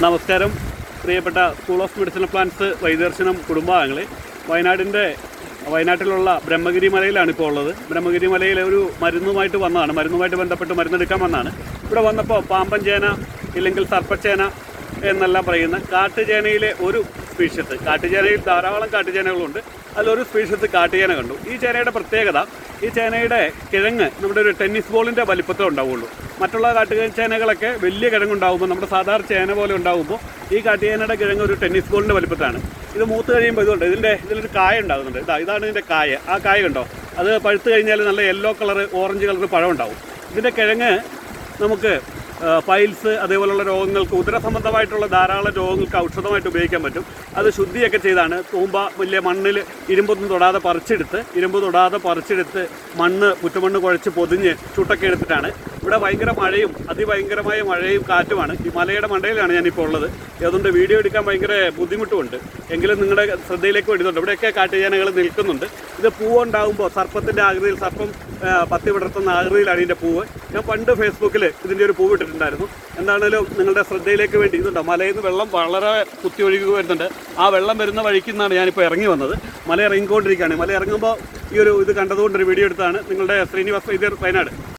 നമസ്കാരം പ്രിയപ്പെട്ട school of medicinal plants വൈദർശനം കുടുംബാംഗങ്ങളെ. വയനാട്ടിലുള്ള ബ്രഹ്മഗിരി മലയിലാണ് ഇപ്പോൾ ഉള്ളത്. ബ്രഹ്മഗിരി മലയിൽ ഒരു മരുന്നുമായിട്ട് വന്നതാണ്, മരുന്നുമായിട്ട് ബന്ധപ്പെട്ട് മരുന്നെടുക്കാൻ വന്നതാണ്. ഇവിടെ വന്നപ്പോൾ പാമ്പൻ ചേന ഇല്ലെങ്കിൽ സർപ്പച്ചേന എന്നെല്ലാം പറയുന്ന കാട്ടുചേനയിലെ ഒരു സ്പീഷ്യസ്, കാട്ടുചേനയിൽ ധാരാളം കാട്ടുചേനകളുണ്ട്, അതിലൊരു സ്പീഷ്യസ് കാട്ടുചേന കണ്ടു. ഈ ചേനയുടെ പ്രത്യേകത, ഈ ചേനയുടെ കിഴങ്ങ് നമ്മുടെ ഒരു ടെന്നീസ് ബോളിൻ്റെ വലിപ്പത്തിൽ ഉണ്ടാവുള്ളൂ. മറ്റുള്ള കാട്ടുചേനകളൊക്കെ വലിയ കിഴങ്ങുണ്ടാകുമ്പോൾ, നമ്മുടെ സാധാരണ ചേന പോലെ ഉണ്ടാകുമ്പോൾ, ഈ കാട്ടുചേനയുടെ കിഴങ്ങ് ഒരു ടെന്നീസ് ബോളിൻ്റെ വലിപ്പത്തിലാണ്. ഇത് മൂത്ത് കഴിയുമ്പോൾ ഇതുണ്ട്, ഇതിലൊരു കായ ഉണ്ടാകുന്നുണ്ട്. ഇതാണ് ഇതിൻ്റെ കായ. ആ കായ കണ്ടോ, അത് പഴുത്ത് കഴിഞ്ഞാൽ നല്ല യെല്ലോ കളർ, ഓറഞ്ച് കളർ പഴം ഉണ്ടാവും. ഇതിൻ്റെ കിഴങ്ങ് നമുക്ക് പൈൽസ് അതേപോലുള്ള രോഗങ്ങൾക്ക്, ഉദര സംബന്ധമായിട്ടുള്ള ധാരാളം രോഗങ്ങൾക്ക് ഔഷധമായിട്ട് ഉപയോഗിക്കാൻ പറ്റും. അത് ശുദ്ധിയൊക്കെ ചെയ്താണ് തൂമ്പ വലിയ മണ്ണിൽ ഇരുമ്പ് തൊടാതെ പറിച്ചെടുത്ത് മണ്ണ് കുറ്റമണ്ണ് കുഴച്ച് പൊതിഞ്ഞ് ചുട്ടൊക്കെ എടുത്തിട്ടാണ്. ഇവിടെ ഭയങ്കര മഴയും അതിഭയങ്കരമായ മഴയും കാറ്റുമാണ്. ഈ മലയുടെ മണ്ടയിലാണ് ഞാനിപ്പോൾ ഉള്ളത്. അതുകൊണ്ട് വീഡിയോ എടുക്കാൻ ഭയങ്കര ബുദ്ധിമുട്ടുമുണ്ട്. എങ്കിലും നിങ്ങളുടെ ശ്രദ്ധയിലേക്ക് വരുന്നുണ്ട്. ഇവിടെയൊക്കെ കാട്ടുചേനകൾ നിൽക്കുന്നുണ്ട്. ഇത് പൂവുണ്ടാകുമ്പോൾ സർപ്പത്തിൻ്റെ ആകൃതിയിൽ, സർപ്പം പത്തി വിടർത്തുന്ന ആകൃതിയിലാണ് ഇതിൻ്റെ പൂവ്. ഞാൻ പണ്ട് ഫേസ്ബുക്കിൽ ഇതിൻ്റെ ഒരു പൂവ് ഇട്ടിട്ടുണ്ടായിരുന്നു. എന്താണേലും നിങ്ങളുടെ ശ്രദ്ധയിലേക്ക് വേണ്ടി, ഇതുണ്ടോ മലയിൽ നിന്ന് വെള്ളം വളരെ കുത്തി ഒഴുകി വരുന്നുണ്ട്. ആ വെള്ളം വരുന്ന വഴിക്ക് നിന്നാണ് ഞാനിപ്പോൾ ഇറങ്ങി വന്നത്. മല ഇറങ്ങിക്കൊണ്ടിരിക്കുകയാണ്. മല ഇറങ്ങുമ്പോൾ ഈ ഒരു ഇത് കണ്ടതുകൊണ്ടൊരു വീഡിയോ എടുത്താണ്. നിങ്ങളുടെ ശ്രീനിവാസ് വൈദ്യർ, വയനാട്.